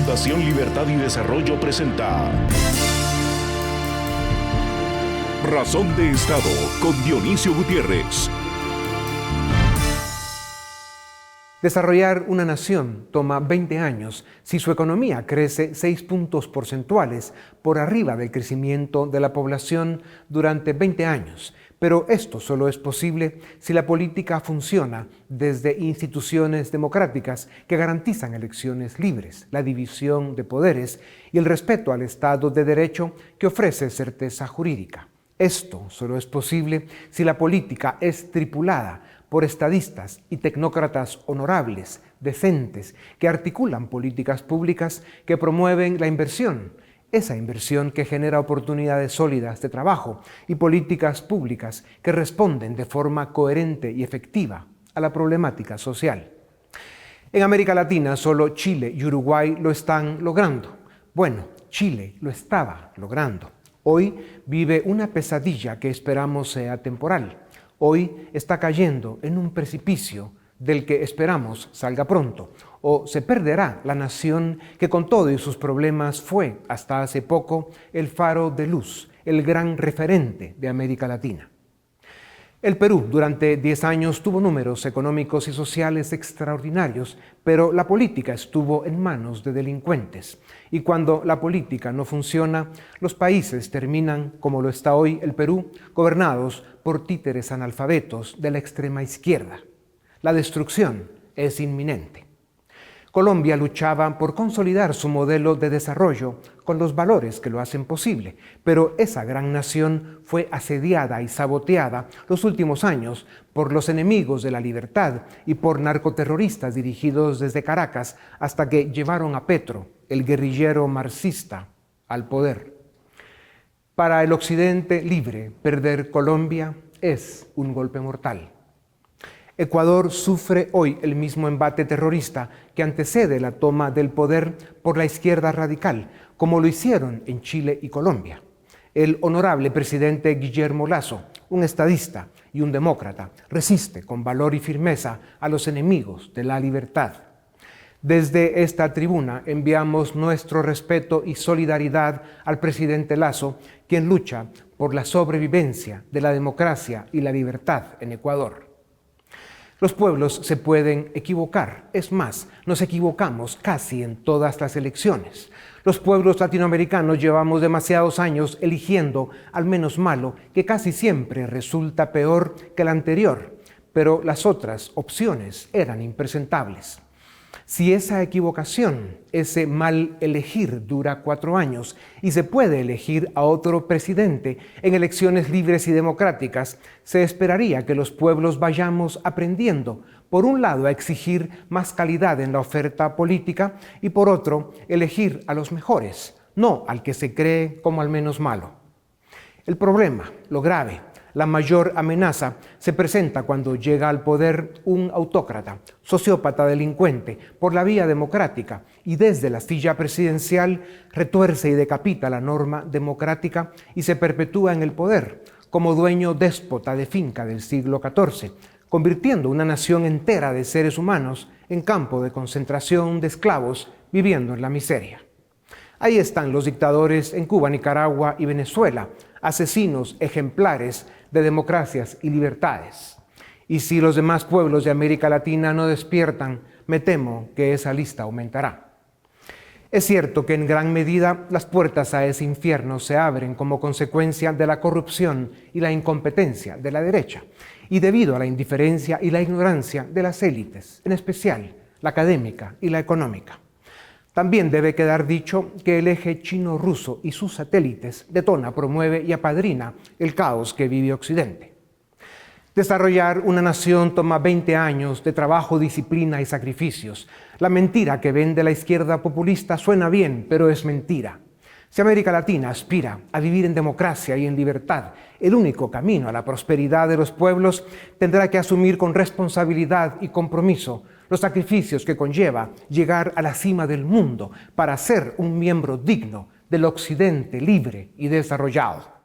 Fundación Libertad y Desarrollo presenta Razón de Estado con Dionisio Gutiérrez. Desarrollar una nación toma 20 años si su economía crece 6 puntos porcentuales por arriba del crecimiento de la población durante 20 años. Pero esto solo es posible si la política funciona desde instituciones democráticas que garantizan elecciones libres, la división de poderes y el respeto al Estado de Derecho que ofrece certeza jurídica. Esto solo es posible si la política es tripulada por estadistas y tecnócratas honorables, decentes, que articulan políticas públicas que promueven la inversión, esa inversión que genera oportunidades sólidas de trabajo y políticas públicas que responden de forma coherente y efectiva a la problemática social. En América Latina, solo Chile y Uruguay lo están logrando. Bueno, Chile lo estaba logrando. Hoy vive una pesadilla que esperamos sea temporal. Hoy está cayendo en un precipicio del que esperamos salga pronto, o se perderá la nación que con todo y sus problemas fue, hasta hace poco, el faro de luz, el gran referente de América Latina. El Perú durante 10 años tuvo números económicos y sociales extraordinarios, pero la política estuvo en manos de delincuentes. Y cuando la política no funciona, los países terminan, como lo está hoy el Perú, gobernados por títeres analfabetos de la extrema izquierda. La destrucción es inminente. Colombia luchaba por consolidar su modelo de desarrollo con los valores que lo hacen posible, pero esa gran nación fue asediada y saboteada los últimos años por los enemigos de la libertad y por narcoterroristas dirigidos desde Caracas hasta que llevaron a Petro, el guerrillero marxista, al poder. Para el occidente libre, perder Colombia es un golpe mortal. Ecuador sufre hoy el mismo embate terrorista que antecede la toma del poder por la izquierda radical, como lo hicieron en Chile y Colombia. El honorable presidente Guillermo Lasso, un estadista y un demócrata, resiste con valor y firmeza a los enemigos de la libertad. Desde esta tribuna enviamos nuestro respeto y solidaridad al presidente Lasso, quien lucha por la sobrevivencia de la democracia y la libertad en Ecuador. Los pueblos se pueden equivocar, es más, nos equivocamos casi en todas las elecciones. Los pueblos latinoamericanos llevamos demasiados años eligiendo al menos malo, que casi siempre resulta peor que el anterior, pero las otras opciones eran impresentables. Si esa equivocación, ese mal elegir dura 4 años y se puede elegir a otro presidente en elecciones libres y democráticas, se esperaría que los pueblos vayamos aprendiendo, por un lado, a exigir más calidad en la oferta política y por otro, elegir a los mejores, no al que se cree como al menos malo. El problema, lo grave, la mayor amenaza se presenta cuando llega al poder un autócrata, sociópata delincuente, por la vía democrática y desde la silla presidencial retuerce y decapita la norma democrática y se perpetúa en el poder como dueño déspota de finca del siglo XIV, convirtiendo una nación entera de seres humanos en campo de concentración de esclavos viviendo en la miseria. Ahí están los dictadores en Cuba, Nicaragua y Venezuela, asesinos ejemplares de democracias y libertades. Y si los demás pueblos de América Latina no despiertan, me temo que esa lista aumentará. Es cierto que en gran medida las puertas a ese infierno se abren como consecuencia de la corrupción y la incompetencia de la derecha, y debido a la indiferencia y la ignorancia de las élites, en especial la académica y la económica. También debe quedar dicho que el eje chino-ruso y sus satélites detona, promueve y apadrina el caos que vive Occidente. Desarrollar una nación toma 20 años de trabajo, disciplina y sacrificios. La mentira que vende la izquierda populista suena bien, pero es mentira. Si América Latina aspira a vivir en democracia y en libertad, el único camino a la prosperidad de los pueblos, tendrá que asumir con responsabilidad y compromiso los sacrificios que conlleva llegar a la cima del mundo para ser un miembro digno del Occidente libre y desarrollado.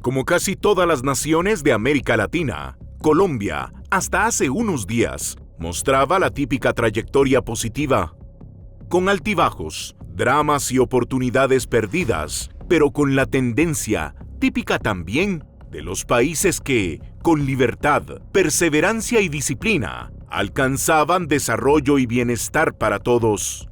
Como casi todas las naciones de América Latina, Colombia, hasta hace unos días, mostraba la típica trayectoria positiva, con altibajos, dramas y oportunidades perdidas, pero con la tendencia, típica también, de los países que, con libertad, perseverancia y disciplina, alcanzaban desarrollo y bienestar para todos.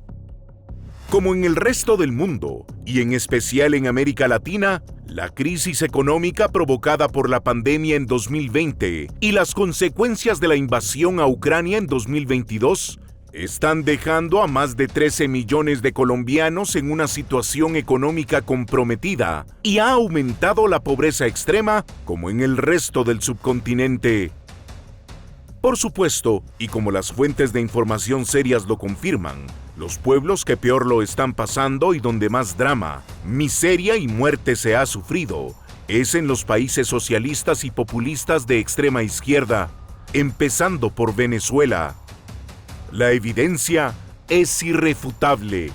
Como en el resto del mundo, y en especial en América Latina, la crisis económica provocada por la pandemia en 2020 y las consecuencias de la invasión a Ucrania en 2022 están dejando a más de 13 millones de colombianos en una situación económica comprometida y ha aumentado la pobreza extrema como en el resto del subcontinente. Por supuesto, y como las fuentes de información serias lo confirman, los pueblos que peor lo están pasando y donde más drama, miseria y muerte se ha sufrido es en los países socialistas y populistas de extrema izquierda, empezando por Venezuela. La evidencia es irrefutable.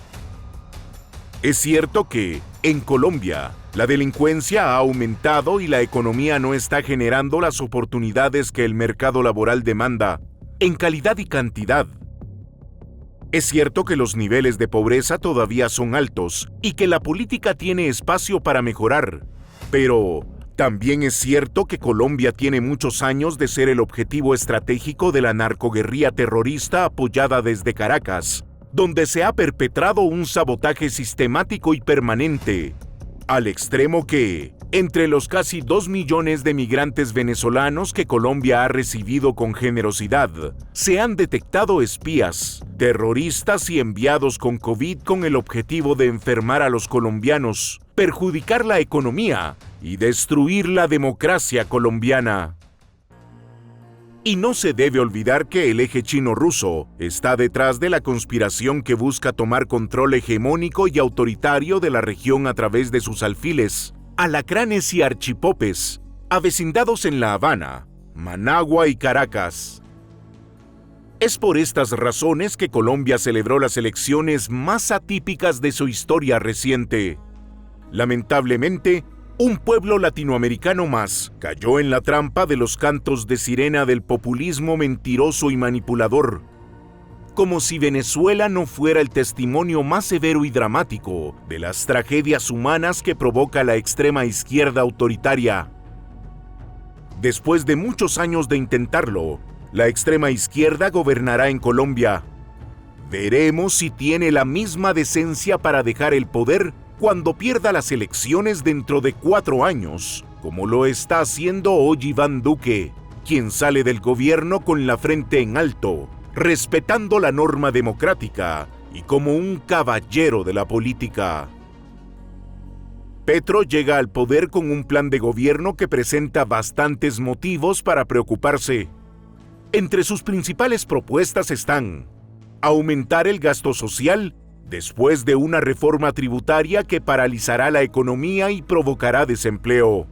Es cierto que, en Colombia, la delincuencia ha aumentado y la economía no está generando las oportunidades que el mercado laboral demanda, en calidad y cantidad. Es cierto que los niveles de pobreza todavía son altos y que la política tiene espacio para mejorar, pero también es cierto que Colombia tiene muchos años de ser el objetivo estratégico de la narcoguerrilla terrorista apoyada desde Caracas, donde se ha perpetrado un sabotaje sistemático y permanente, al extremo que, entre los casi 2 millones de migrantes venezolanos que Colombia ha recibido con generosidad, se han detectado espías, terroristas y enviados con COVID con el objetivo de enfermar a los colombianos, perjudicar la economía y destruir la democracia colombiana. Y no se debe olvidar que el eje chino-ruso está detrás de la conspiración que busca tomar control hegemónico y autoritario de la región a través de sus alfiles, alacranes y archipopes, avecindados en La Habana, Managua y Caracas. Es por estas razones que Colombia celebró las elecciones más atípicas de su historia reciente. Lamentablemente, un pueblo latinoamericano más cayó en la trampa de los cantos de sirena del populismo mentiroso y manipulador. Como si Venezuela no fuera el testimonio más severo y dramático de las tragedias humanas que provoca la extrema izquierda autoritaria. Después de muchos años de intentarlo, la extrema izquierda gobernará en Colombia. Veremos si tiene la misma decencia para dejar el poder cuando pierda las elecciones dentro de 4 años, como lo está haciendo hoy Iván Duque, quien sale del gobierno con la frente en alto, respetando la norma democrática y como un caballero de la política. Petro llega al poder con un plan de gobierno que presenta bastantes motivos para preocuparse. Entre sus principales propuestas están aumentar el gasto social después de una reforma tributaria que paralizará la economía y provocará desempleo.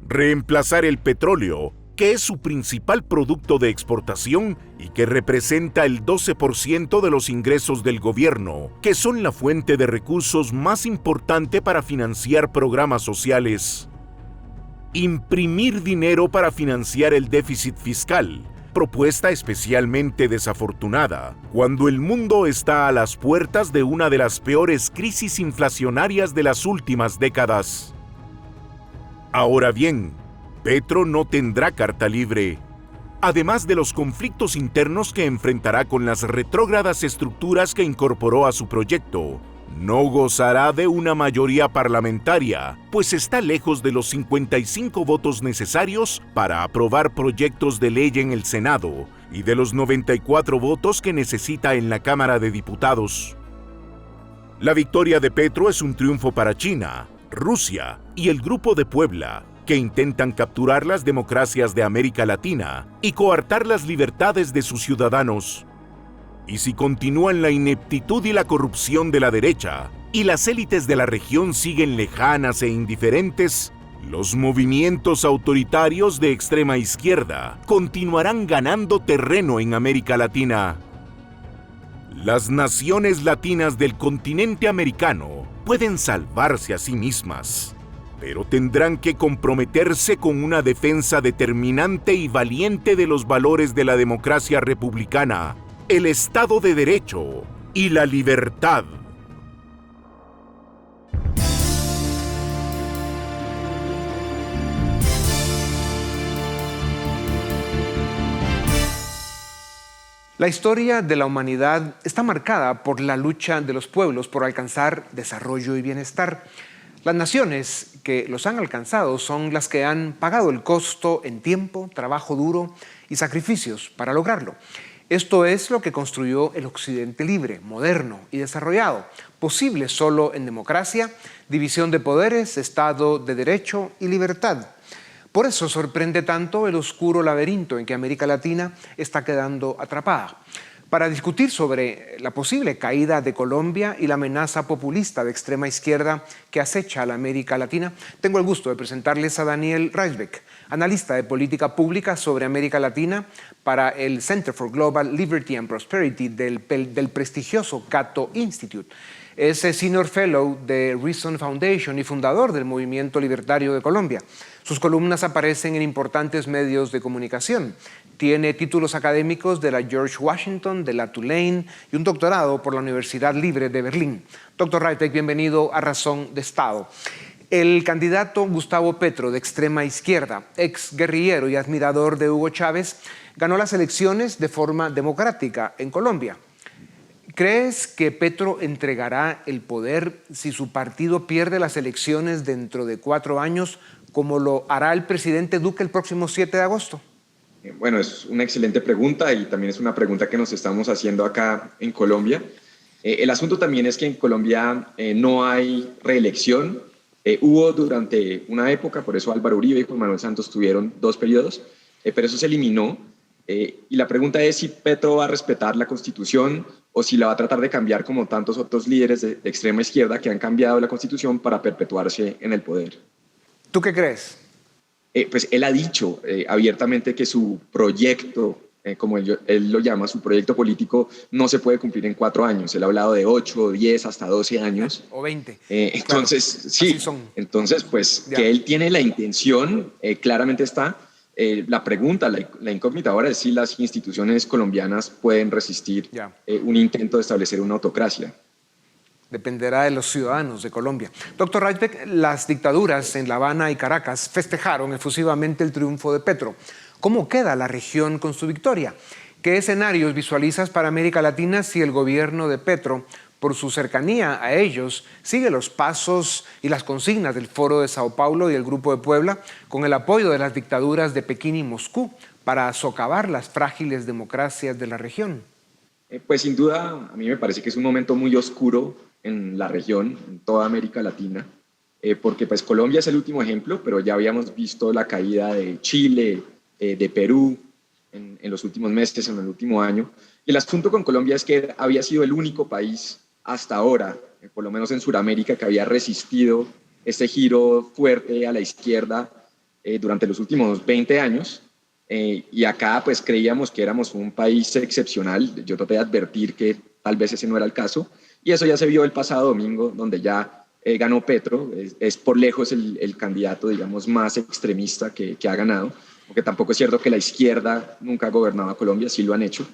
Reemplazar el petróleo, que es su principal producto de exportación y que representa el 12% de los ingresos del gobierno, que son la fuente de recursos más importante para financiar programas sociales. Imprimir dinero para financiar el déficit fiscal, propuesta especialmente desafortunada, cuando el mundo está a las puertas de una de las peores crisis inflacionarias de las últimas décadas. Ahora bien, Petro no tendrá carta libre. Además de los conflictos internos que enfrentará con las retrógradas estructuras que incorporó a su proyecto, no gozará de una mayoría parlamentaria, pues está lejos de los 55 votos necesarios para aprobar proyectos de ley en el Senado y de los 94 votos que necesita en la Cámara de Diputados. La victoria de Petro es un triunfo para China, Rusia y el Grupo de Puebla, que intentan capturar las democracias de América Latina y coartar las libertades de sus ciudadanos. Y si continúan la ineptitud y la corrupción de la derecha, y las élites de la región siguen lejanas e indiferentes, los movimientos autoritarios de extrema izquierda continuarán ganando terreno en América Latina. Las naciones latinas del continente americano pueden salvarse a sí mismas. pero tendrán que comprometerse con una defensa determinante y valiente de los valores de la democracia republicana, el Estado de Derecho y la libertad. La historia de la humanidad está marcada por la lucha de los pueblos por alcanzar desarrollo y bienestar. Las naciones que los han alcanzado son las que han pagado el costo en tiempo, trabajo duro y sacrificios para lograrlo. Esto es lo que construyó el Occidente libre, moderno y desarrollado, posible solo en democracia, división de poderes, Estado de Derecho y libertad. Por eso sorprende tanto el oscuro laberinto en que América Latina está quedando atrapada. Para discutir sobre la posible caída de Colombia y la amenaza populista de extrema izquierda que acecha a la América Latina, tengo el gusto de presentarles a Daniel Rijsbeek, analista de política pública sobre América Latina para el Center for Global Liberty and Prosperity del prestigioso Cato Institute. Es Senior Fellow de Reason Foundation y fundador del Movimiento Libertario de Colombia. Sus columnas aparecen en importantes medios de comunicación. Tiene títulos académicos de la George Washington, de la Tulane y un doctorado por la Universidad Libre de Berlín. Dr. Rijsbeek, bienvenido a Razón de Estado. El candidato Gustavo Petro, de extrema izquierda, ex guerrillero y admirador de Hugo Chávez, ganó las elecciones de forma democrática en Colombia. ¿Crees que Petro entregará el poder si su partido pierde las elecciones dentro de 4 años, como lo hará el presidente Duque el próximo 7 de agosto? Bueno, es una excelente pregunta y también es una pregunta que nos estamos haciendo acá en Colombia. El asunto también es que en Colombia no hay reelección. Hubo durante una época, por eso Álvaro Uribe y Juan Manuel Santos tuvieron 2 periodos, pero eso se eliminó. Y la pregunta es si Petro va a respetar la Constitución o si la va a tratar de cambiar como tantos otros líderes de extrema izquierda que han cambiado la Constitución para perpetuarse en el poder. ¿Tú qué crees? Pues él ha dicho abiertamente que su proyecto, como él lo llama, su proyecto político no se puede cumplir en 4 años. Él ha hablado de 8, 10, hasta 12 años. O 20. Entonces, claro, sí, entonces pues ya. Que él tiene la intención, claramente está. La pregunta, la incógnita ahora es si las instituciones colombianas pueden resistir un intento de establecer una autocracia. Dependerá de los ciudadanos de Colombia. Dr. Rijsbeek, las dictaduras en La Habana y Caracas festejaron efusivamente el triunfo de Petro. ¿Cómo queda la región con su victoria? ¿Qué escenarios visualizas para América Latina si el gobierno de Petro, por su cercanía a ellos, sigue los pasos y las consignas del Foro de Sao Paulo y el Grupo de Puebla, con el apoyo de las dictaduras de Pekín y Moscú, para socavar las frágiles democracias de la región? Pues sin duda, a mí me parece que es un momento muy oscuro en la región, en toda América Latina, porque pues Colombia es el último ejemplo, pero ya habíamos visto la caída de Chile, de Perú, en los últimos meses, en el último año. Y el asunto con Colombia es que había sido el único país hasta ahora, por lo menos en Sudamérica, que había resistido este giro fuerte a la izquierda durante los últimos 20 años. Y acá pues creíamos que éramos un país excepcional. Yo traté de advertir que tal vez ese no era el caso. Y eso ya se vio el pasado domingo, donde ya ganó Petro. Es por lejos el candidato, digamos, más extremista que ha ganado. Porque tampoco es cierto que la izquierda nunca ha gobernado a Colombia, sí lo han hecho.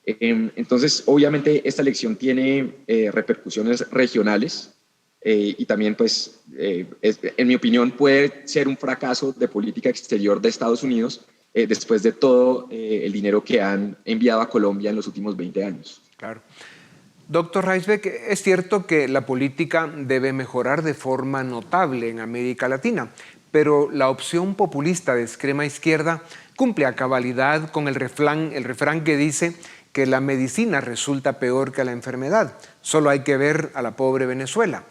Entonces, obviamente, esta elección tiene repercusiones regionales y también, pues, en mi opinión, puede ser un fracaso de política exterior de Estados Unidos después de todo el dinero que han enviado a Colombia en los últimos 20 años. Claro. Doctor Rijsbeek, es cierto que la política debe mejorar de forma notable en América Latina, pero la opción populista de extrema izquierda cumple a cabalidad con el refrán que dice que la medicina resulta peor que la enfermedad. Solo hay que ver a la pobre Venezuela.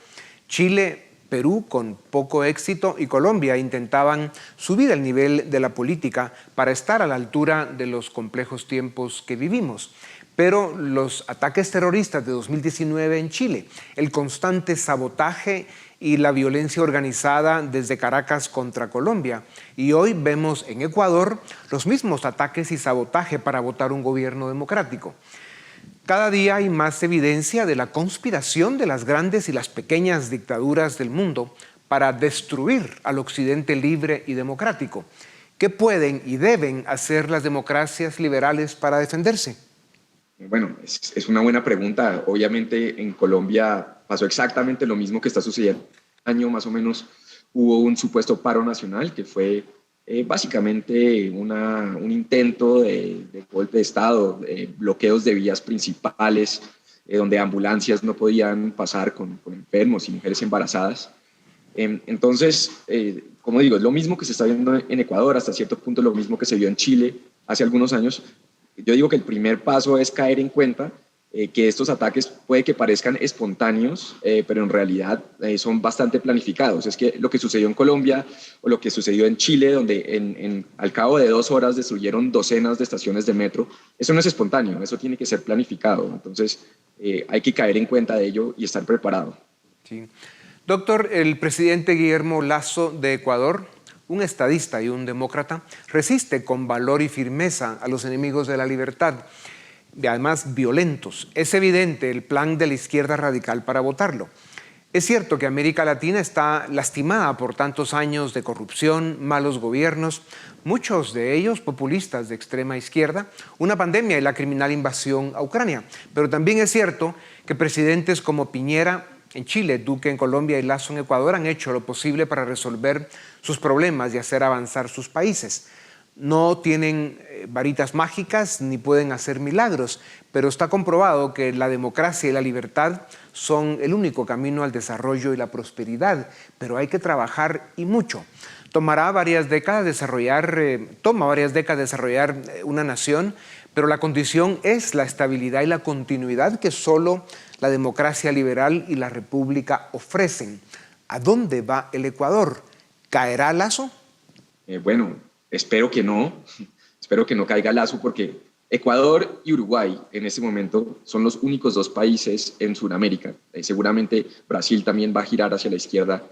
Chile, Perú, con poco éxito, y Colombia intentaban subir el nivel de la política para estar a la altura de los complejos tiempos que vivimos. Pero los ataques terroristas de 2019 en Chile, el constante sabotaje y la violencia organizada desde Caracas contra Colombia. Y hoy vemos en Ecuador los mismos ataques y sabotaje para votar un gobierno democrático. Cada día hay más evidencia de la conspiración de las grandes y las pequeñas dictaduras del mundo para destruir al occidente libre y democrático. ¿Qué pueden y deben hacer las democracias liberales para defenderse? Bueno, es una buena pregunta. Obviamente en Colombia pasó exactamente lo mismo que está sucediendo. Un año más o menos hubo un supuesto paro nacional que fue básicamente un intento de golpe de Estado, bloqueos de vías principales, donde ambulancias no podían pasar con enfermos y mujeres embarazadas. Entonces, como digo, es lo mismo que se está viendo en Ecuador, hasta cierto punto lo mismo que se vio en Chile hace algunos años. Yo digo que el primer paso es caer en cuenta que estos ataques puede que parezcan espontáneos, pero en realidad son bastante planificados. Es que lo que sucedió en Colombia o lo que sucedió en Chile, donde al cabo de 2 horas destruyeron docenas de estaciones de metro, eso no es espontáneo, eso tiene que ser planificado. Entonces hay que caer en cuenta de ello y estar preparado. Sí. Doctor, el presidente Guillermo Lasso de Ecuador, un estadista y un demócrata, resiste con valor y firmeza a los enemigos de la libertad, y además violentos. Es evidente el plan de la izquierda radical para votarlo. Es cierto que América Latina está lastimada por tantos años de corrupción, malos gobiernos, muchos de ellos populistas de extrema izquierda, una pandemia y la criminal invasión a Ucrania. Pero también es cierto que presidentes como Piñera en Chile, Duque en Colombia y Lasso en Ecuador han hecho lo posible para resolver sus problemas y hacer avanzar sus países. No tienen varitas mágicas ni pueden hacer milagros, pero está comprobado que la democracia y la libertad son el único camino al desarrollo y la prosperidad, pero hay que trabajar y mucho. Toma varias décadas desarrollar una nación, pero la condición es la estabilidad y la continuidad que solo la democracia liberal y la república ofrecen. ¿A dónde va el Ecuador? ¿Caerá Lasso? Bueno, espero que no caiga Lasso, porque Ecuador y Uruguay en este momento son los únicos 2 países en Sudamérica. Seguramente Brasil también va a girar hacia la izquierda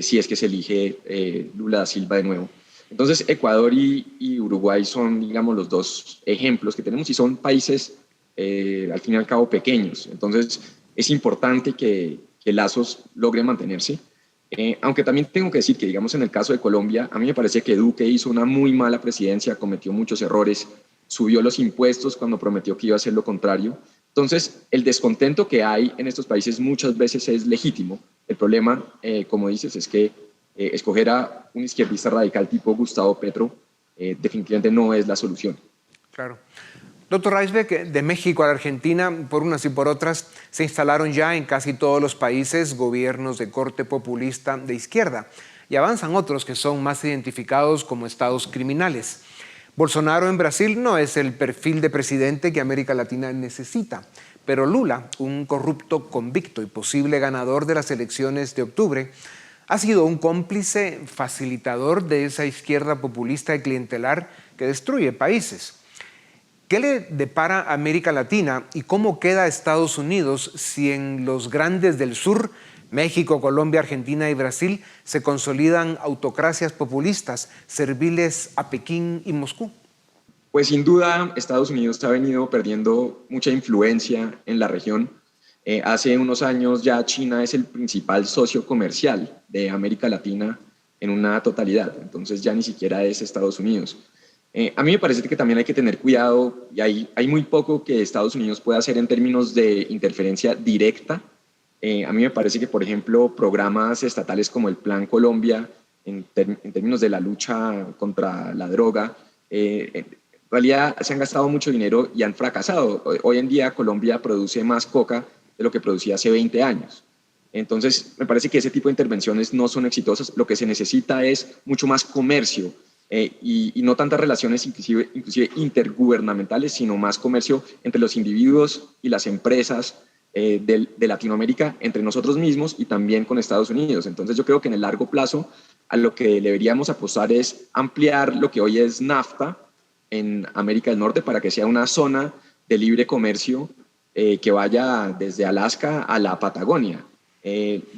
si es que se elige Lula da Silva de nuevo. Entonces Ecuador y Uruguay son, digamos, los 2 ejemplos que tenemos y son países al fin y al cabo pequeños. Entonces es importante que Lasso logre mantenerse. Aunque también tengo que decir que, digamos, en el caso de Colombia, a mí me parece que Duque hizo una muy mala presidencia, cometió muchos errores, subió los impuestos cuando prometió que iba a hacer lo contrario. Entonces, el descontento que hay en estos países muchas veces es legítimo. El problema, como dices, es que escoger a un izquierdista radical tipo Gustavo Petro definitivamente no es la solución. Claro. Doctor Reisbeck, de México a la Argentina, por unas y por otras, se instalaron ya en casi todos los países gobiernos de corte populista de izquierda y avanzan otros que son más identificados como estados criminales. Bolsonaro en Brasil no es el perfil de presidente que América Latina necesita, pero Lula, un corrupto convicto y posible ganador de las elecciones de octubre, ha sido un cómplice facilitador de esa izquierda populista y clientelar que destruye países. ¿Qué le depara a América Latina y cómo queda Estados Unidos si en los grandes del sur, México, Colombia, Argentina y Brasil, se consolidan autocracias populistas serviles a Pekín y Moscú? Pues sin duda Estados Unidos ha venido perdiendo mucha influencia en la región. Hace unos años ya China es el principal socio comercial de América Latina en una totalidad, entonces ya ni siquiera es Estados Unidos. A mí me parece que también hay que tener cuidado y hay muy poco que Estados Unidos pueda hacer en términos de interferencia directa. A mí me parece que, por ejemplo, programas estatales como el Plan Colombia, en términos de la lucha contra la droga, en realidad se han gastado mucho dinero y han fracasado. Hoy en día Colombia produce más coca de lo que producía hace 20 años. Entonces, me parece que ese tipo de intervenciones no son exitosas. Lo que se necesita es mucho más comercio, y no tantas relaciones inclusive intergubernamentales, sino más comercio entre los individuos y las empresas de Latinoamérica, entre nosotros mismos y también con Estados Unidos. Entonces yo creo que en el largo plazo a lo que deberíamos apostar es ampliar lo que hoy es NAFTA en América del Norte para que sea una zona de libre comercio que vaya desde Alaska a la Patagonia.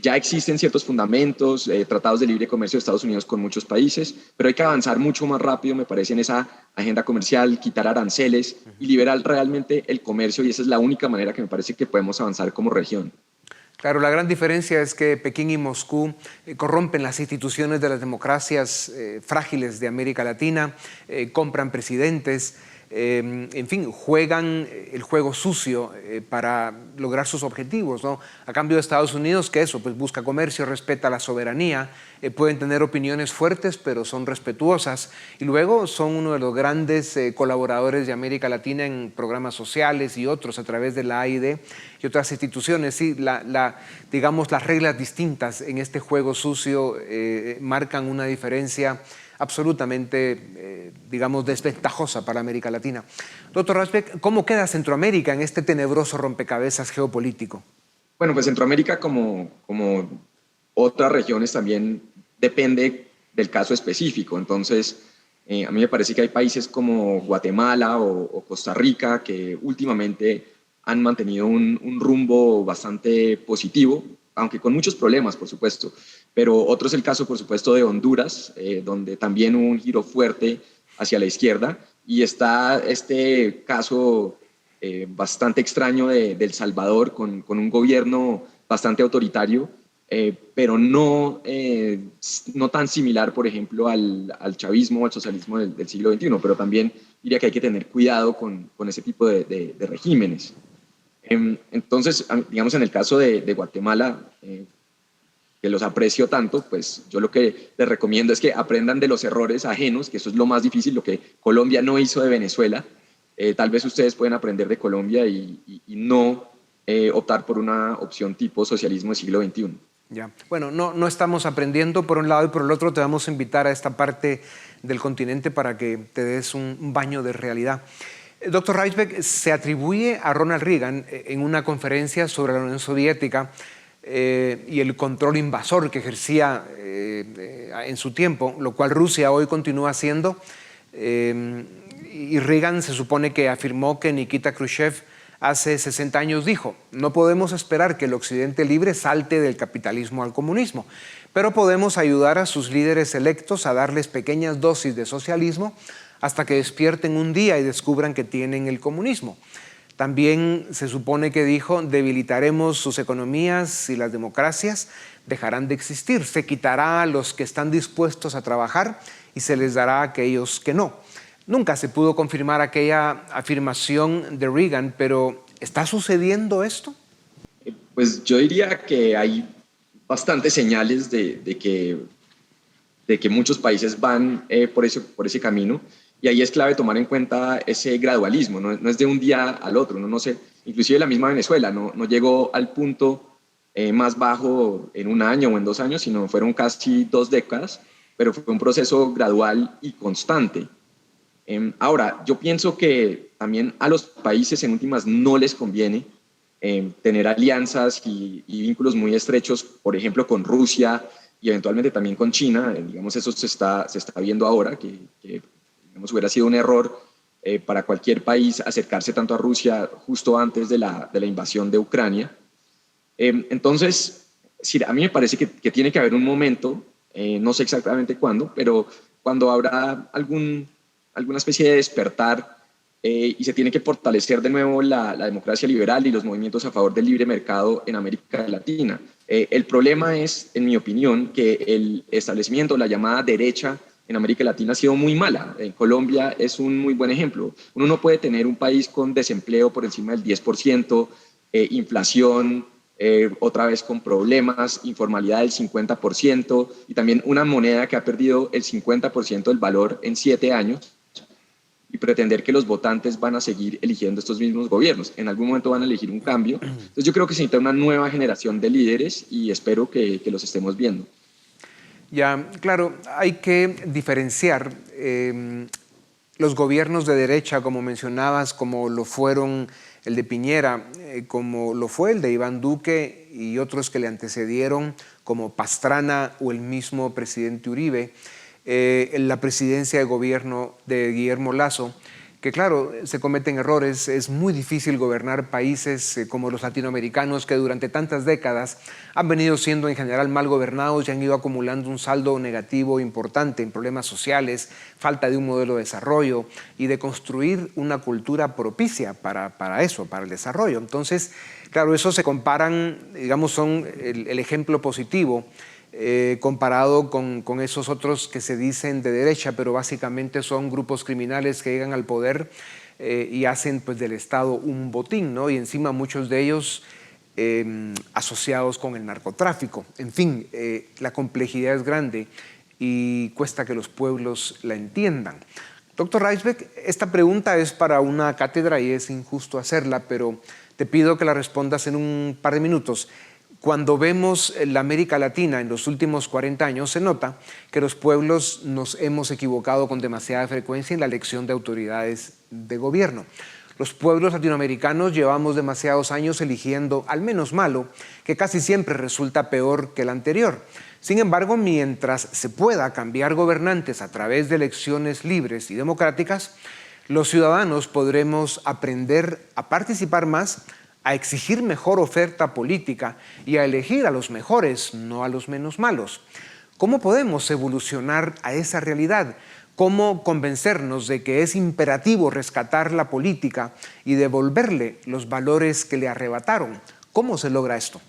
Ya existen ciertos fundamentos, tratados de libre comercio de Estados Unidos con muchos países, pero hay que avanzar mucho más rápido, me parece, en esa agenda comercial, quitar aranceles y liberar realmente el comercio, y esa es la única manera que me parece que podemos avanzar como región. Claro, la gran diferencia es que Pekín y Moscú corrompen las instituciones de las democracias frágiles de América Latina, compran presidentes, en fin, juegan el juego sucio para lograr sus objetivos, ¿no? A cambio de Estados Unidos, que eso, pues busca comercio, respeta la soberanía, pueden tener opiniones fuertes, pero son respetuosas, y luego son uno de los grandes colaboradores de América Latina en programas sociales y otros a través de la AID y otras instituciones. Sí, digamos, las reglas distintas en este juego sucio marcan una diferencia absolutamente, digamos, desventajosa para América Latina. Doctor Rajbek, ¿cómo queda Centroamérica en este tenebroso rompecabezas geopolítico? Bueno, pues Centroamérica, como otras regiones, también depende del caso específico. Entonces, a mí me parece que hay países como Guatemala o Costa Rica que últimamente han mantenido un rumbo bastante positivo, aunque con muchos problemas, por supuesto. Pero otro es el caso, por supuesto, de Honduras, donde también hubo un giro fuerte hacia la izquierda. Y está este caso bastante extraño de El Salvador, con un gobierno bastante autoritario, pero no tan similar, por ejemplo, al chavismo o al socialismo del siglo XXI. Pero también diría que hay que tener cuidado con ese tipo de regímenes. Entonces, digamos, en el caso de Guatemala, que los aprecio tanto, pues yo lo que les recomiendo es que aprendan de los errores ajenos, que eso es lo más difícil, lo que Colombia no hizo de Venezuela. Tal vez ustedes pueden aprender de Colombia y no optar por una opción tipo socialismo del siglo XXI. Ya. Bueno, no estamos aprendiendo por un lado y por el otro te vamos a invitar a esta parte del continente para que te des un baño de realidad. Doctor Rajbek, se atribuye a Ronald Reagan en una conferencia sobre la Unión Soviética y el control invasor que ejercía en su tiempo, lo cual Rusia hoy continúa haciendo. Y Reagan se supone que afirmó que Nikita Khrushchev hace 60 años dijo: no podemos esperar que el Occidente libre salte del capitalismo al comunismo, pero podemos ayudar a sus líderes electos a darles pequeñas dosis de socialismo hasta que despierten un día y descubran que tienen el comunismo. También se supone que dijo: debilitaremos sus economías y las democracias dejarán de existir. Se quitará a los que están dispuestos a trabajar y se les dará a aquellos que no. Nunca se pudo confirmar aquella afirmación de Reagan, pero ¿está sucediendo esto? Pues yo diría que hay bastantes señales de que muchos países van por ese camino. Y ahí es clave tomar en cuenta ese gradualismo, no es de un día al otro, no sé, inclusive la misma Venezuela no llegó al punto más bajo en un año o en 2 años, sino fueron casi 2 décadas, pero fue un proceso gradual y constante. Ahora, yo pienso que también a los países en últimas no les conviene tener alianzas y vínculos muy estrechos, por ejemplo, con Rusia y eventualmente también con China. Digamos, eso se está viendo ahora, que digamos, hubiera sido un error para cualquier país acercarse tanto a Rusia justo antes de la invasión de Ucrania. Entonces, sí, a mí me parece que tiene que haber un momento, no sé exactamente cuándo, pero cuando habrá alguna especie de despertar y se tiene que fortalecer de nuevo la democracia liberal y los movimientos a favor del libre mercado en América Latina. El problema es, en mi opinión, que el establecimiento, la llamada derecha en América Latina ha sido muy mala. En Colombia es un muy buen ejemplo. Uno no puede tener un país con desempleo por encima del 10%, inflación, otra vez con problemas, informalidad del 50% y también una moneda que ha perdido el 50% del valor en 7 años y pretender que los votantes van a seguir eligiendo estos mismos gobiernos. En algún momento van a elegir un cambio. Entonces yo creo que se necesita una nueva generación de líderes y espero que los estemos viendo. Ya, claro, hay que diferenciar los gobiernos de derecha, como mencionabas, como lo fueron el de Piñera, como lo fue el de Iván Duque y otros que le antecedieron, como Pastrana o el mismo presidente Uribe, la presidencia de gobierno de Guillermo Lasso, que claro, se cometen errores. Es muy difícil gobernar países como los latinoamericanos, que durante tantas décadas han venido siendo en general mal gobernados y han ido acumulando un saldo negativo importante en problemas sociales, falta de un modelo de desarrollo y de construir una cultura propicia para eso, para el desarrollo. Entonces, Claro, eso se comparan, digamos, son el ejemplo positivo comparado con esos otros que se dicen de derecha, pero básicamente son grupos criminales que llegan al poder y hacen pues del Estado un botín, ¿no? Y encima muchos de ellos asociados con el narcotráfico. En fin, la complejidad es grande y cuesta que los pueblos la entiendan. Doctor Rijsbeek, esta pregunta es para una cátedra y es injusto hacerla, pero te pido que la respondas en un par de minutos. Cuando vemos la América Latina en los últimos 40 años, se nota que los pueblos nos hemos equivocado con demasiada frecuencia en la elección de autoridades de gobierno. Los pueblos latinoamericanos llevamos demasiados años eligiendo al menos malo, que casi siempre resulta peor que el anterior. Sin embargo, mientras se pueda cambiar gobernantes a través de elecciones libres y democráticas, los ciudadanos podremos aprender a participar más, a exigir mejor oferta política y a elegir a los mejores, no a los menos malos. ¿Cómo podemos evolucionar a esa realidad? ¿Cómo convencernos de que es imperativo rescatar la política y devolverle los valores que le arrebataron? ¿Cómo se logra esto?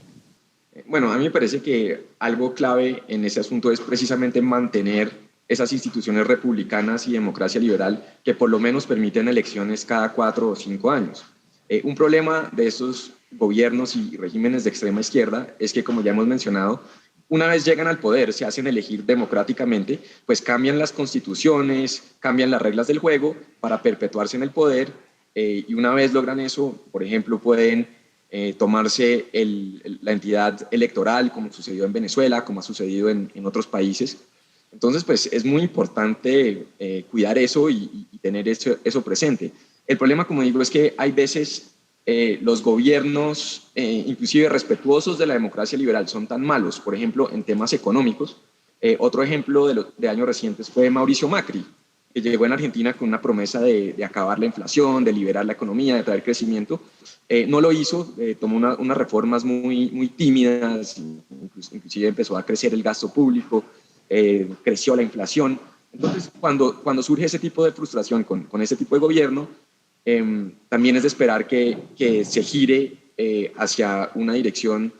Bueno, a mí me parece que algo clave en ese asunto es precisamente mantener esas instituciones republicanas y democracia liberal que por lo menos permiten elecciones cada 4 o 5 años. Un problema de esos gobiernos y regímenes de extrema izquierda es que, como ya hemos mencionado, una vez llegan al poder, se hacen elegir democráticamente, pues cambian las constituciones, cambian las reglas del juego para perpetuarse en el poder y una vez logran eso, por ejemplo, pueden tomarse la entidad electoral, como sucedió en Venezuela, como ha sucedido en otros países. Entonces, pues es muy importante cuidar eso y tener eso presente. El problema, como digo, es que hay veces los gobiernos, inclusive respetuosos de la democracia liberal, son tan malos, por ejemplo, en temas económicos. Otro ejemplo de años recientes fue Mauricio Macri, que llegó en Argentina con una promesa de acabar la inflación, de liberar la economía, de traer crecimiento. No lo hizo, tomó unas reformas muy tímidas, inclusive empezó a crecer el gasto público, creció la inflación. Entonces, cuando surge ese tipo de frustración con ese tipo de gobierno, también es de esperar que se gire hacia una dirección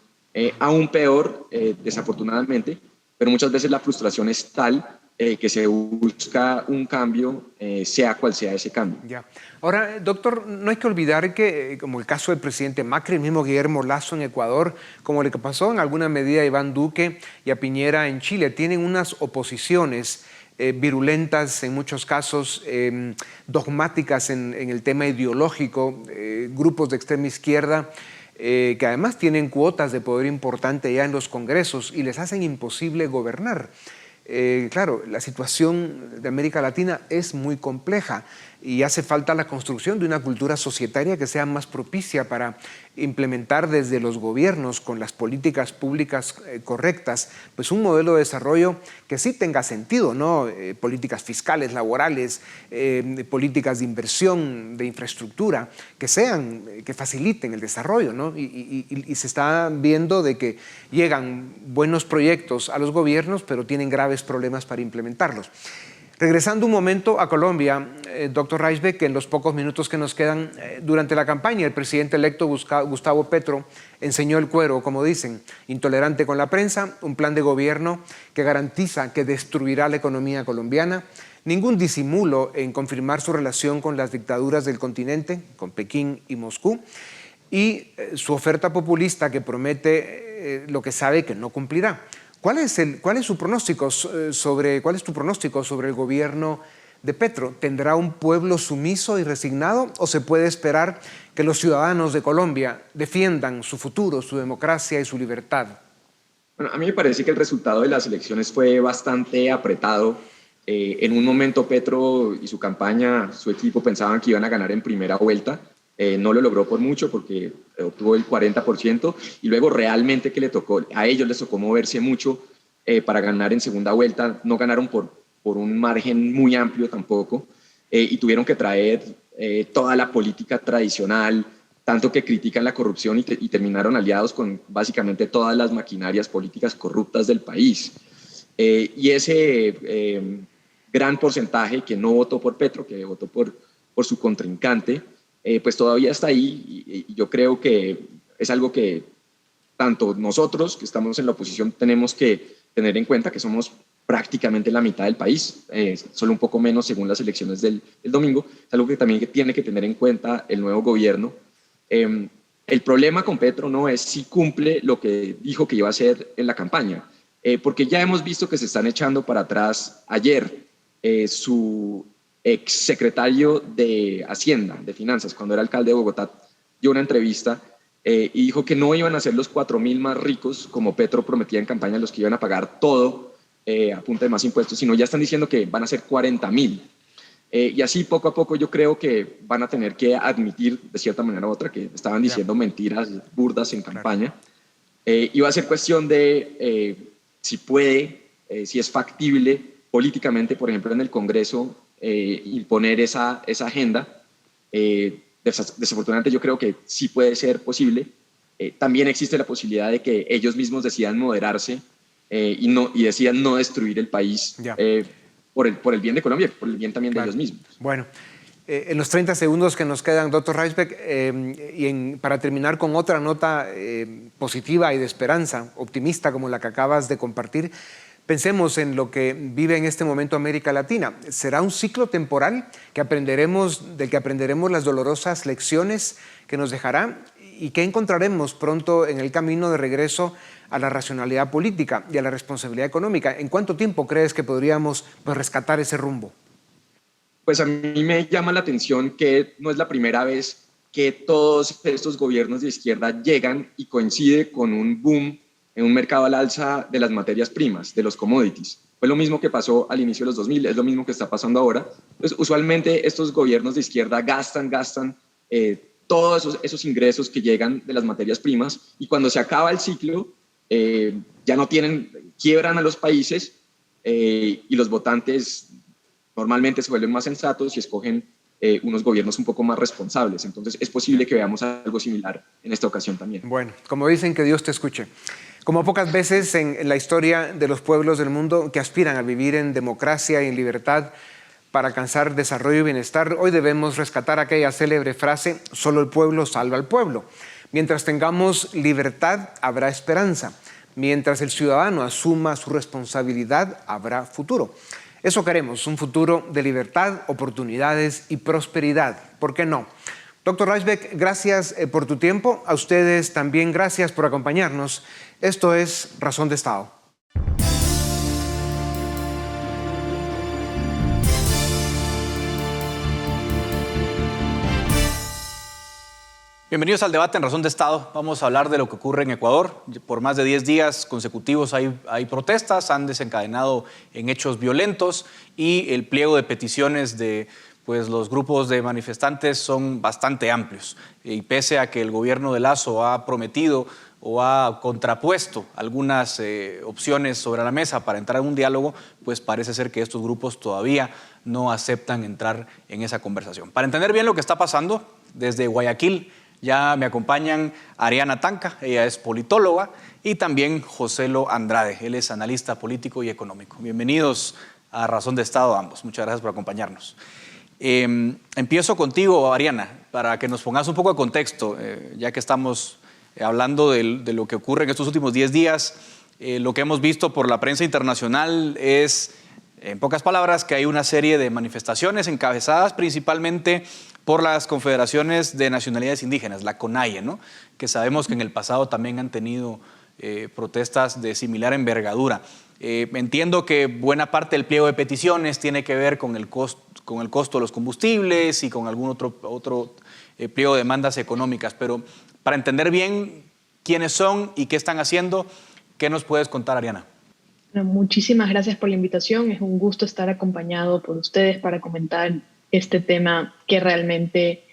aún peor, desafortunadamente, pero muchas veces la frustración es tal que se busca un cambio, sea cual sea ese cambio. Ya. Ahora, doctor, no hay que olvidar que, como el caso del presidente Macri, el mismo Guillermo Lasso en Ecuador, como le pasó en alguna medida a Iván Duque y a Piñera en Chile, tienen unas oposiciones virulentas, en muchos casos dogmáticas en el tema ideológico, grupos de extrema izquierda que además tienen cuotas de poder importante ya en los congresos y les hacen imposible gobernar. Claro, la situación de América Latina es muy compleja y hace falta la construcción de una cultura societaria que sea más propicia para implementar desde los gobiernos con las políticas públicas correctas, pues un modelo de desarrollo que sí tenga sentido, ¿no? Políticas fiscales, laborales, políticas de inversión, de infraestructura, que faciliten el desarrollo, ¿no? Y se está viendo de que llegan buenos proyectos a los gobiernos, pero tienen graves problemas para implementarlos. Regresando un momento a Colombia, doctor Rijsbeek, que en los pocos minutos que nos quedan, durante la campaña el presidente electo Gustavo Petro enseñó el cuero, como dicen, intolerante con la prensa, un plan de gobierno que garantiza que destruirá la economía colombiana, ningún disimulo en confirmar su relación con las dictaduras del continente, con Pekín y Moscú, y su oferta populista que promete lo que sabe que no cumplirá. ¿Cuál es tu pronóstico sobre el gobierno de Petro? ¿Tendrá un pueblo sumiso y resignado o se puede esperar que los ciudadanos de Colombia defiendan su futuro, su democracia y su libertad? Bueno, a mí me parece que el resultado de las elecciones fue bastante apretado. En un momento Petro y su campaña, su equipo pensaban que iban a ganar en primera vuelta. No lo logró por mucho porque obtuvo el 40% y luego realmente a ellos les tocó moverse mucho para ganar en segunda vuelta. No ganaron por un margen muy amplio tampoco y tuvieron que traer toda la política tradicional, tanto que critican la corrupción y terminaron aliados con básicamente todas las maquinarias políticas corruptas del país. Y ese gran porcentaje que no votó por Petro, que votó por su contrincante, pues todavía está ahí y yo creo que es algo que tanto nosotros, que estamos en la oposición, tenemos que tener en cuenta, que somos prácticamente la mitad del país, solo un poco menos según las elecciones del domingo. Es algo que también tiene que tener en cuenta el nuevo gobierno. El problema con Petro no es si cumple lo que dijo que iba a hacer en la campaña, porque ya hemos visto que se están echando para atrás. Ayer, su exsecretario de Hacienda, de Finanzas, cuando era alcalde de Bogotá, dio una entrevista y dijo que no iban a ser los 4.000 más ricos, como Petro prometía en campaña, los que iban a pagar todo a punta de más impuestos, sino ya están diciendo que van a ser 40.000. Y así poco a poco yo creo que van a tener que admitir de cierta manera u otra que estaban diciendo mentiras burdas en campaña. Y va a ser cuestión de si puede, si es factible políticamente, por ejemplo, en el Congreso, imponer esa agenda. Desafortunadamente yo creo que sí puede ser posible. También existe la posibilidad de que ellos mismos decidan moderarse y decidan no destruir el país por el bien de Colombia, por el bien también de ellos mismos. Bueno, en los 30 segundos que nos quedan, doctor Rijsbeek, para terminar con otra nota positiva y de esperanza, optimista como la que acabas de compartir, pensemos en lo que vive en este momento América Latina. ¿Será un ciclo temporal del que aprenderemos las dolorosas lecciones que nos dejará y que encontraremos pronto en el camino de regreso a la racionalidad política y a la responsabilidad económica? ¿En cuánto tiempo crees que podríamos rescatar ese rumbo? Pues a mí me llama la atención que no es la primera vez que todos estos gobiernos de izquierda llegan y coincide con un boom en un mercado al alza de las materias primas, de los commodities. Fue lo mismo que pasó al inicio de los 2000, es lo mismo que está pasando ahora. Entonces, usualmente estos gobiernos de izquierda gastan todos esos ingresos que llegan de las materias primas, y cuando se acaba el ciclo, ya no quiebran a los países y los votantes normalmente se vuelven más sensatos y escogen unos gobiernos un poco más responsables. Entonces es posible que veamos algo similar en esta ocasión también. Bueno, como dicen, que Dios te escuche. Como pocas veces en la historia de los pueblos del mundo que aspiran a vivir en democracia y en libertad para alcanzar desarrollo y bienestar, hoy debemos rescatar aquella célebre frase: solo el pueblo salva al pueblo. Mientras tengamos libertad, habrá esperanza. Mientras el ciudadano asuma su responsabilidad, habrá futuro. Eso queremos, un futuro de libertad, oportunidades y prosperidad. ¿Por qué no? Doctor Rijsbeek, gracias por tu tiempo. A ustedes también gracias por acompañarnos. Esto es Razón de Estado. Bienvenidos al debate en Razón de Estado. Vamos a hablar de lo que ocurre en Ecuador. Por más de 10 días consecutivos hay protestas, han desencadenado en hechos violentos y el pliego de peticiones de los grupos de manifestantes son bastante amplios. Y pese a que el gobierno de Lasso ha prometido o ha contrapuesto algunas opciones sobre la mesa para entrar en un diálogo, pues parece ser que estos grupos todavía no aceptan entrar en esa conversación. Para entender bien lo que está pasando, desde Guayaquil ya me acompañan Ariana Tanca, ella es politóloga, y también Joselo Andrade, él es analista político y económico. Bienvenidos a Razón de Estado ambos, muchas gracias por acompañarnos. Empiezo contigo, Ariana, para que nos pongas un poco de contexto, ya que estamos hablando de lo que ocurre en estos últimos 10 días. Lo que hemos visto por la prensa internacional es, en pocas palabras, que hay una serie de manifestaciones encabezadas principalmente por las confederaciones de nacionalidades indígenas, la CONAIE, ¿no? Que sabemos que en el pasado también han tenido protestas de similar envergadura. Entiendo que buena parte del pliego de peticiones tiene que ver con el costo de los combustibles y con algún otro pliego de demandas económicas, pero para entender bien quiénes son y qué están haciendo, ¿qué nos puedes contar, Ariana? Bueno, muchísimas gracias por la invitación. Es un gusto estar acompañado por ustedes para comentar este tema que realmente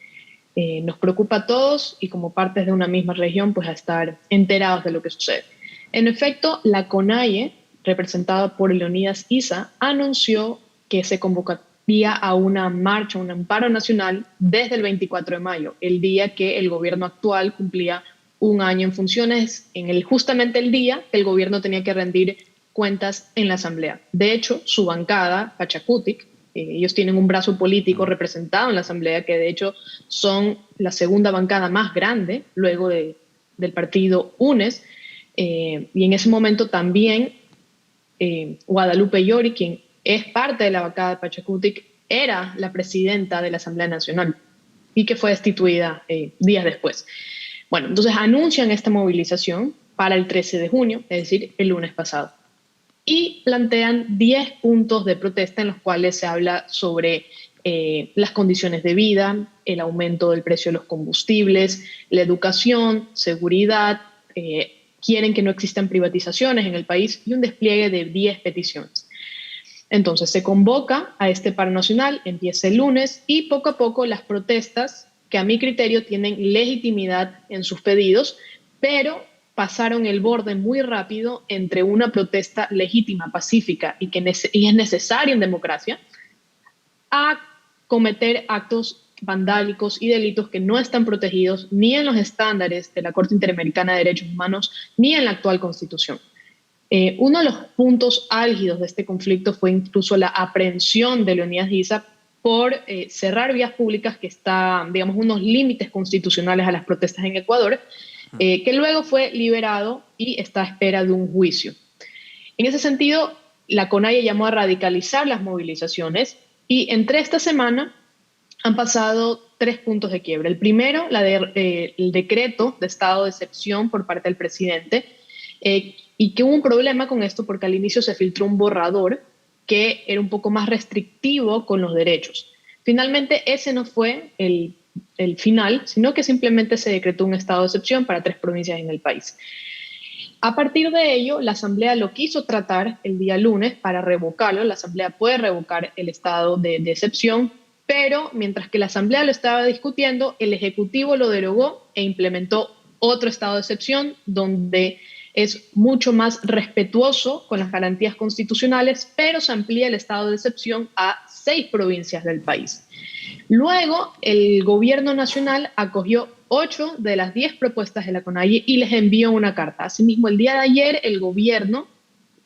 nos preocupa a todos, y como partes de una misma región, pues a estar enterados de lo que sucede. En efecto, la CONAIE, representada por Leonidas Issa, anunció que se convocaría a una marcha, un amparo nacional desde el 24 de mayo, el día que el gobierno actual cumplía un año en funciones, justamente el día que el gobierno tenía que rendir cuentas en la Asamblea. De hecho, su bancada, Pachacutic, ellos tienen un brazo político representado en la Asamblea, que de hecho son la segunda bancada más grande luego de del partido UNES, y en ese momento también Guadalupe Llori, quien es parte de la bancada de Pachacutic, era la presidenta de la Asamblea Nacional y que fue destituida días después. Bueno, entonces anuncian esta movilización para el 13 de junio, es decir, el lunes pasado, y plantean 10 puntos de protesta en los cuales se habla sobre las condiciones de vida, el aumento del precio de los combustibles, la educación, seguridad, quieren que no existan privatizaciones en el país y un despliegue de 10 peticiones. Entonces se convoca a este paro nacional, empieza el lunes y poco a poco las protestas, que a mi criterio tienen legitimidad en sus pedidos, pero pasaron el borde muy rápido entre una protesta legítima, pacífica y es necesaria en democracia, a cometer actos vandálicos y delitos que no están protegidos ni en los estándares de la Corte Interamericana de Derechos Humanos ni en la actual Constitución. Uno de los puntos álgidos de este conflicto fue incluso la aprehensión de Leonidas Issa por cerrar vías públicas, que está, digamos, unos límites constitucionales a las protestas en Ecuador, que luego fue liberado y está a espera de un juicio. En ese sentido, la CONAIE llamó a radicalizar las movilizaciones y entre esta semana han pasado 3 puntos de quiebre. El primero, el decreto de estado de excepción por parte del presidente, y que hubo un problema con esto porque al inicio se filtró un borrador que era un poco más restrictivo con los derechos. Finalmente, ese no fue el final, sino que simplemente se decretó un estado de excepción para 3 provincias en el país. A partir de ello, la Asamblea lo quiso tratar el día lunes para revocarlo. La Asamblea puede revocar el estado de excepción, pero mientras que la Asamblea lo estaba discutiendo, el Ejecutivo lo derogó e implementó otro estado de excepción donde es mucho más respetuoso con las garantías constitucionales, pero se amplía el estado de excepción a 6 provincias del país. Luego, el gobierno nacional acogió 8 de las 10 propuestas de la CONAIE y les envió una carta. Asimismo, el día de ayer, el gobierno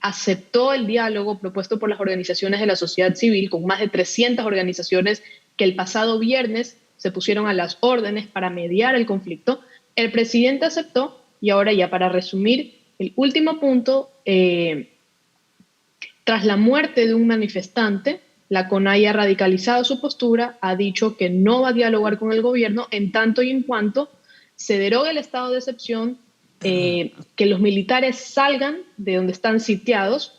aceptó el diálogo propuesto por las organizaciones de la sociedad civil, con más de 300 organizaciones que el pasado viernes se pusieron a las órdenes para mediar el conflicto. El presidente aceptó y ahora, ya para resumir, el último punto, tras la muerte de un manifestante, la CONAIE ha radicalizado su postura, ha dicho que no va a dialogar con el gobierno en tanto y en cuanto se derogue el estado de excepción, que los militares salgan de donde están sitiados.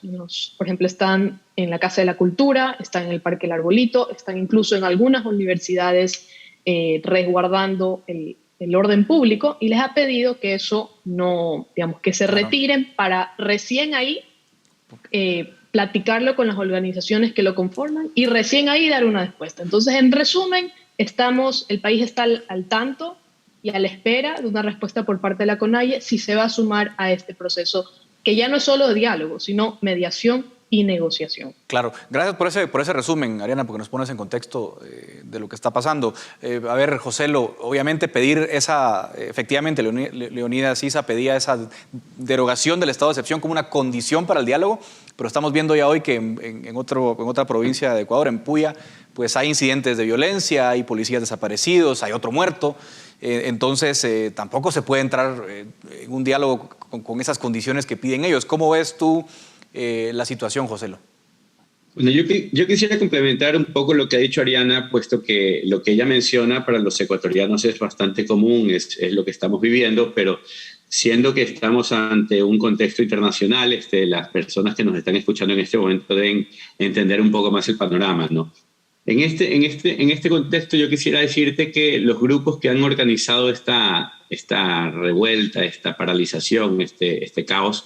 Por ejemplo, están en la Casa de la Cultura, están en el Parque El Arbolito, están incluso en algunas universidades resguardando el orden público, y les ha pedido que eso no, digamos, que se retiren para recién ahí platicarlo con las organizaciones que lo conforman y recién ahí dar una respuesta. Entonces, en resumen, el país está al tanto y a la espera de una respuesta por parte de la CONAIE si se va a sumar a este proceso, que ya no es solo de diálogo, sino mediación y negociación. Claro, gracias por ese resumen, Ariana, porque nos pones en contexto de lo que está pasando. A ver, Joselo, obviamente efectivamente Leonidas Issa pedía esa derogación del estado de excepción como una condición para el diálogo, pero estamos viendo ya hoy que en otra provincia de Ecuador, en Puya, pues hay incidentes de violencia, hay policías desaparecidos, hay otro muerto. Entonces tampoco se puede entrar en un diálogo con esas condiciones que piden ellos. ¿Cómo ves tú la situación, Joselo? Bueno, yo quisiera complementar un poco lo que ha dicho Ariana, puesto que lo que ella menciona para los ecuatorianos es bastante común, es lo que estamos viviendo, pero siendo que estamos ante un contexto internacional, las personas que nos están escuchando en este momento deben entender un poco más el panorama, ¿no? En este contexto yo quisiera decirte que los grupos que han organizado esta revuelta, esta paralización, este caos,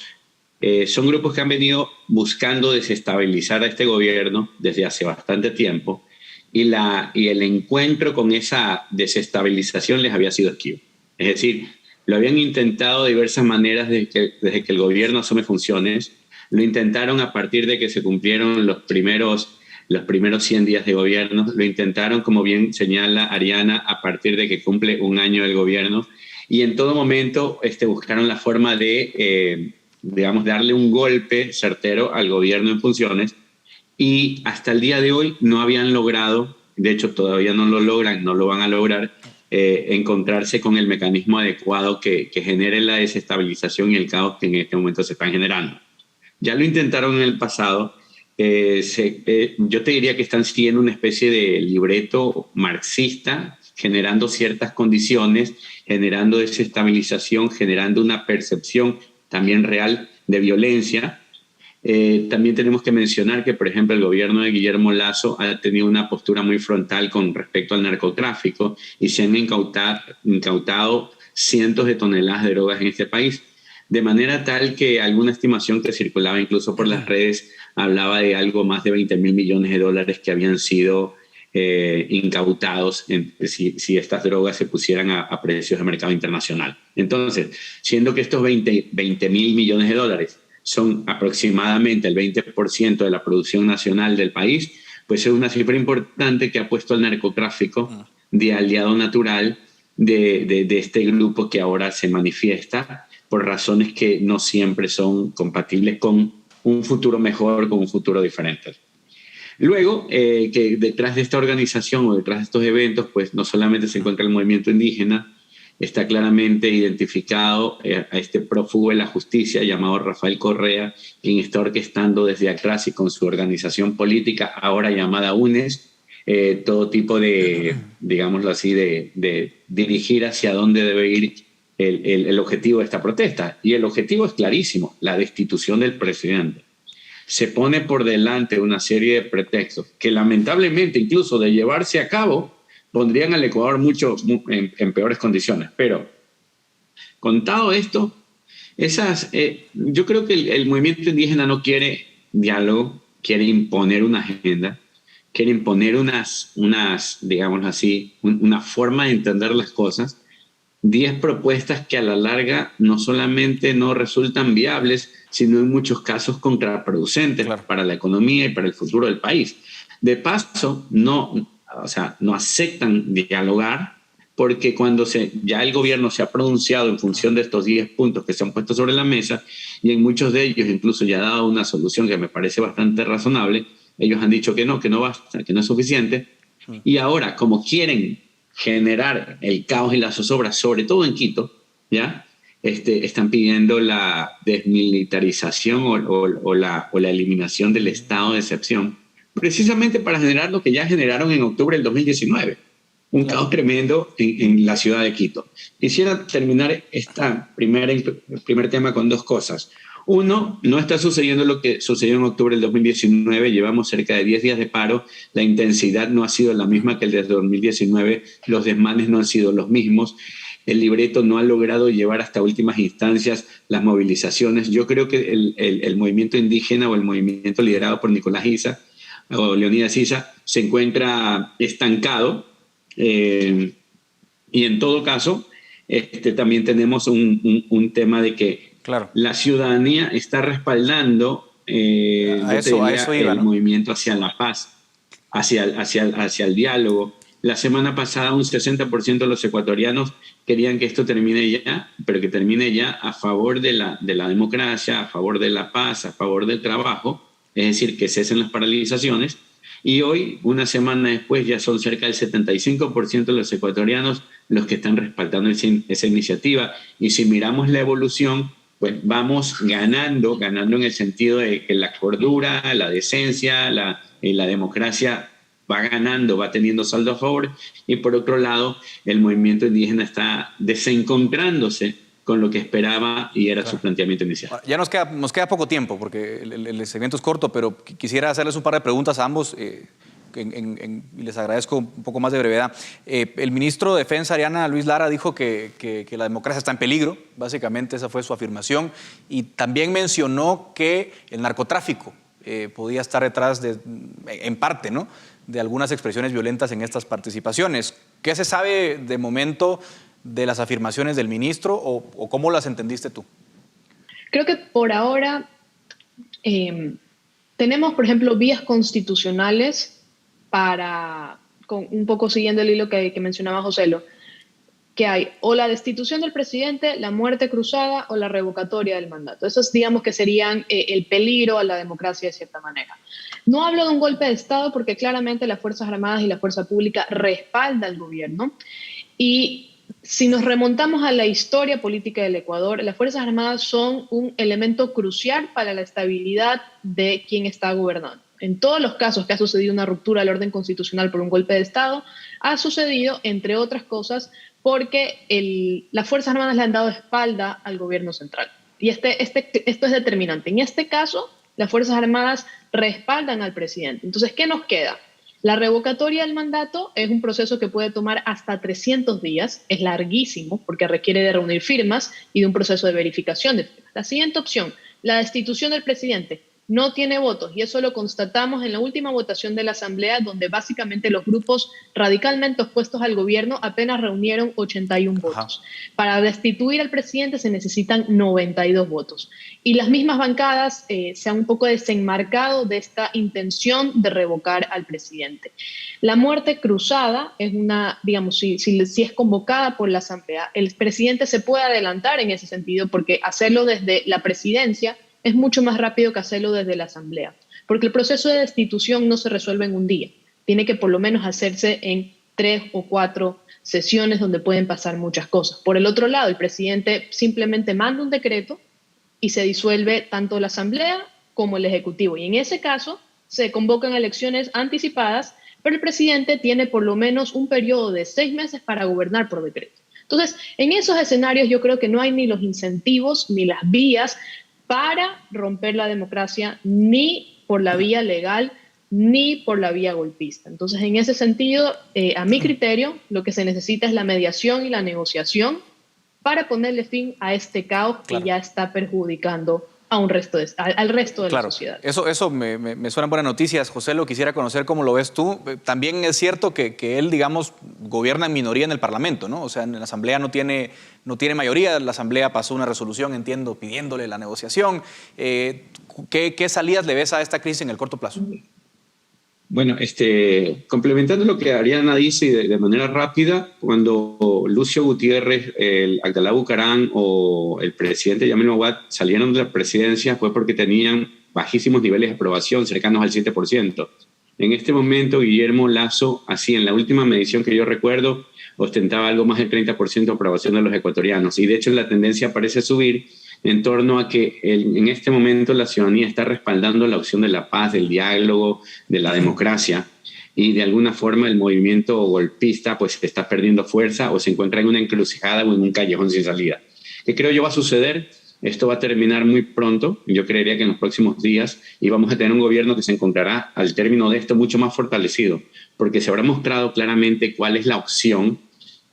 son grupos que han venido buscando desestabilizar a este gobierno desde hace bastante tiempo, y el encuentro con esa desestabilización les había sido esquivo. Es decir, lo habían intentado de diversas maneras desde que el gobierno asume funciones. Lo intentaron a partir de que se cumplieron los primeros 100 días de gobierno. Lo intentaron, como bien señala Ariana, a partir de que cumple un año el gobierno. Y en todo momento buscaron la forma de darle un golpe certero al gobierno en funciones, y hasta el día de hoy no habían logrado, de hecho todavía no lo logran, no lo van a lograr, encontrarse con el mecanismo adecuado que genere la desestabilización y el caos que en este momento se están generando. Ya lo intentaron en el pasado. Yo te diría que están siguiendo una especie de libreto marxista, generando ciertas condiciones, generando desestabilización, generando una percepción también real de violencia. También tenemos que mencionar que, por ejemplo, el gobierno de Guillermo Lasso ha tenido una postura muy frontal con respecto al narcotráfico y se han incautado cientos de toneladas de drogas en este país, de manera tal que alguna estimación que circulaba incluso por las redes hablaba de algo más de 20.000 millones de dólares que habían sido incautados si estas drogas se pusieran a precios de mercado internacional. Entonces, siendo que estos 20.000 millones de dólares son aproximadamente el 20% de la producción nacional del país, pues es una cifra importante que ha puesto al narcotráfico de aliado natural de este grupo que ahora se manifiesta por razones que no siempre son compatibles con un futuro mejor, con un futuro diferente. Luego, que detrás de esta organización o detrás de estos eventos, pues no solamente se encuentra el movimiento indígena, está claramente identificado a este prófugo de la justicia llamado Rafael Correa, quien está orquestando desde atrás y con su organización política, ahora llamada UNES, todo tipo de, digámoslo así, de dirigir hacia dónde debe ir el objetivo de esta protesta. Y el objetivo es clarísimo, la destitución del presidente. Se pone por delante una serie de pretextos que lamentablemente, incluso de llevarse a cabo, pondrían al Ecuador en peores condiciones. Pero, contado esto, yo creo que el movimiento indígena no quiere diálogo, quiere imponer una agenda, quiere imponer digamos así, una forma de entender las cosas, 10 propuestas que a la larga no solamente no resultan viables, sino en muchos casos contraproducentes para la economía y para el futuro del país. De paso, no aceptan dialogar porque cuando ya el gobierno se ha pronunciado en función de estos 10 puntos que se han puesto sobre la mesa, y en muchos de ellos incluso ya ha dado una solución que me parece bastante razonable, ellos han dicho que no basta, que no es suficiente, y ahora, como quieren generar el caos y la zozobra, sobre todo en Quito, ¿ya? Están pidiendo la desmilitarización o la eliminación del estado de excepción, precisamente para generar lo que ya generaron en octubre del 2019, un caos tremendo en la ciudad de Quito. Quisiera terminar este primer tema con dos cosas. Uno, no está sucediendo lo que sucedió en octubre del 2019, llevamos cerca de 10 días de paro, la intensidad no ha sido la misma que el de 2019, los desmanes no han sido los mismos, el libreto no ha logrado llevar hasta últimas instancias las movilizaciones. Yo creo que el movimiento indígena o el movimiento liderado por Nicolás Issa o Leonidas Issa se encuentra estancado, y en todo caso también tenemos un tema de que la ciudadanía está respaldando el movimiento hacia la paz, hacia el diálogo. La semana pasada un 60% de los ecuatorianos querían que esto termine ya, pero que termine ya a favor de la democracia, a favor de la paz, a favor del trabajo, es decir, que cesen las paralizaciones. Y hoy, una semana después, ya son cerca del 75% de los ecuatorianos los que están respaldando esa iniciativa. Y si miramos la evolución, pues vamos ganando en el sentido de que la cordura, la decencia, la democracia va ganando, va teniendo saldo a favor, y por otro lado, el movimiento indígena está desencontrándose con lo que esperaba y era su planteamiento inicial. Ya nos queda poco tiempo, porque el segmento es corto, pero quisiera hacerles un par de preguntas a ambos, y les agradezco un poco más de brevedad. El ministro de Defensa, Ariana Luis Lara, dijo que la democracia está en peligro, básicamente esa fue su afirmación, y también mencionó que el narcotráfico podía estar detrás, en parte, ¿no?, de algunas expresiones violentas en estas participaciones. ¿Qué se sabe de momento de las afirmaciones del ministro o cómo las entendiste tú? Creo que por ahora tenemos, por ejemplo, vías constitucionales un poco siguiendo el hilo que mencionaba Joselo, que hay o la destitución del presidente, la muerte cruzada o la revocatoria del mandato. Esos, digamos, que serían el peligro a la democracia de cierta manera. No hablo de un golpe de Estado porque claramente las Fuerzas Armadas y la Fuerza Pública respaldan al gobierno. Y si nos remontamos a la historia política del Ecuador, las Fuerzas Armadas son un elemento crucial para la estabilidad de quien está gobernando. En todos los casos que ha sucedido una ruptura del orden constitucional por un golpe de Estado, ha sucedido, entre otras cosas, porque las Fuerzas Armadas le han dado espalda al gobierno central. Y esto es determinante. En este caso, las Fuerzas Armadas respaldan al presidente. Entonces, ¿qué nos queda? La revocatoria del mandato es un proceso que puede tomar hasta 300 días, es larguísimo porque requiere de reunir firmas y de un proceso de verificación de firmas. La siguiente opción, la destitución del presidente, no tiene votos y eso lo constatamos en la última votación de la Asamblea, donde básicamente los grupos radicalmente opuestos al gobierno apenas reunieron 81 votos. Para destituir al presidente se necesitan 92 votos. Y las mismas bancadas se han un poco desenmarcado de esta intención de revocar al presidente. La muerte cruzada es una, digamos, si es convocada por la Asamblea, el presidente se puede adelantar en ese sentido porque hacerlo desde la presidencia es mucho más rápido que hacerlo desde la Asamblea, porque el proceso de destitución no se resuelve en un día, tiene que por lo menos hacerse en 3 o 4 sesiones donde pueden pasar muchas cosas. Por el otro lado, el presidente simplemente manda un decreto y se disuelve tanto la Asamblea como el Ejecutivo, y en ese caso se convocan elecciones anticipadas, pero el presidente tiene por lo menos un periodo de 6 meses para gobernar por decreto. Entonces, en esos escenarios yo creo que no hay ni los incentivos ni las vías para romper la democracia, ni por la vía legal, ni por la vía golpista. Entonces, en ese sentido, a mi criterio, lo que se necesita es la mediación y la negociación para ponerle fin a este caos que ya está perjudicando a al resto de la sociedad. Eso me suenan buenas noticias. José, lo quisiera conocer cómo lo ves tú. También es cierto que él, digamos, gobierna en minoría en el Parlamento, ¿no? O sea, en la Asamblea no tiene mayoría. La Asamblea pasó una resolución, entiendo, pidiéndole la negociación. ¿Qué salidas le ves a esta crisis en el corto plazo? Bueno, complementando lo que Ariana dice de manera rápida, cuando Lucio Gutiérrez, el Abdalá Bucaram o el presidente Yamil Maguad salieron de la presidencia fue porque tenían bajísimos niveles de aprobación, cercanos al 7%. En este momento, Guillermo Lasso, así en la última medición que yo recuerdo, ostentaba algo más del 30% de aprobación de los ecuatorianos. Y de hecho la tendencia parece subir en torno a que en este momento la ciudadanía está respaldando la opción de la paz, del diálogo, de la democracia, y de alguna forma el movimiento golpista pues está perdiendo fuerza o se encuentra en una encrucijada o en un callejón sin salida. ¿Qué creo yo va a suceder? Esto va a terminar muy pronto, yo creería que en los próximos días, y vamos a tener un gobierno que se encontrará al término de esto mucho más fortalecido, porque se habrá mostrado claramente cuál es la opción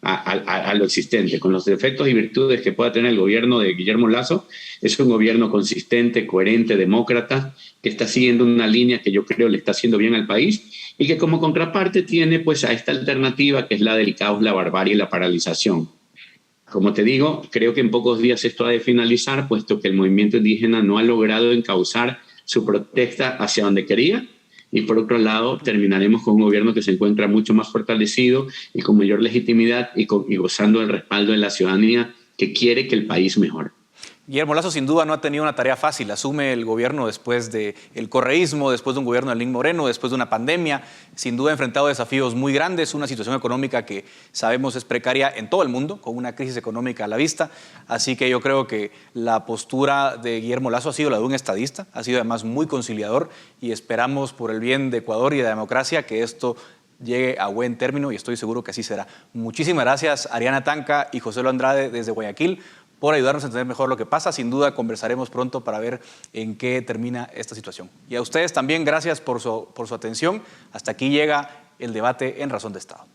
a lo existente, con los defectos y virtudes que pueda tener el gobierno de Guillermo Lasso. Es un gobierno consistente, coherente, demócrata, que está siguiendo una línea que yo creo le está haciendo bien al país y que como contraparte tiene pues a esta alternativa que es la del caos, la barbarie y la paralización. Como te digo, creo que en pocos días esto ha de finalizar, puesto que el movimiento indígena no ha logrado encauzar su protesta hacia donde quería. Y por otro lado, terminaremos con un gobierno que se encuentra mucho más fortalecido y con mayor legitimidad y gozando del respaldo de la ciudadanía que quiere que el país mejore. Guillermo Lasso sin duda no ha tenido una tarea fácil. Asume el gobierno después del correísmo, después de un gobierno de Lenín Moreno, después de una pandemia. Sin duda ha enfrentado desafíos muy grandes, una situación económica que sabemos es precaria en todo el mundo, con una crisis económica a la vista. Así que yo creo que la postura de Guillermo Lasso ha sido la de un estadista, ha sido además muy conciliador y esperamos por el bien de Ecuador y de la democracia que esto llegue a buen término y estoy seguro que así será. Muchísimas gracias Ariana Tanca y José Andrade desde Guayaquil por ayudarnos a entender mejor lo que pasa. Sin duda conversaremos pronto para ver en qué termina esta situación. Y a ustedes también gracias por su atención. Hasta aquí llega el debate en Razón de Estado.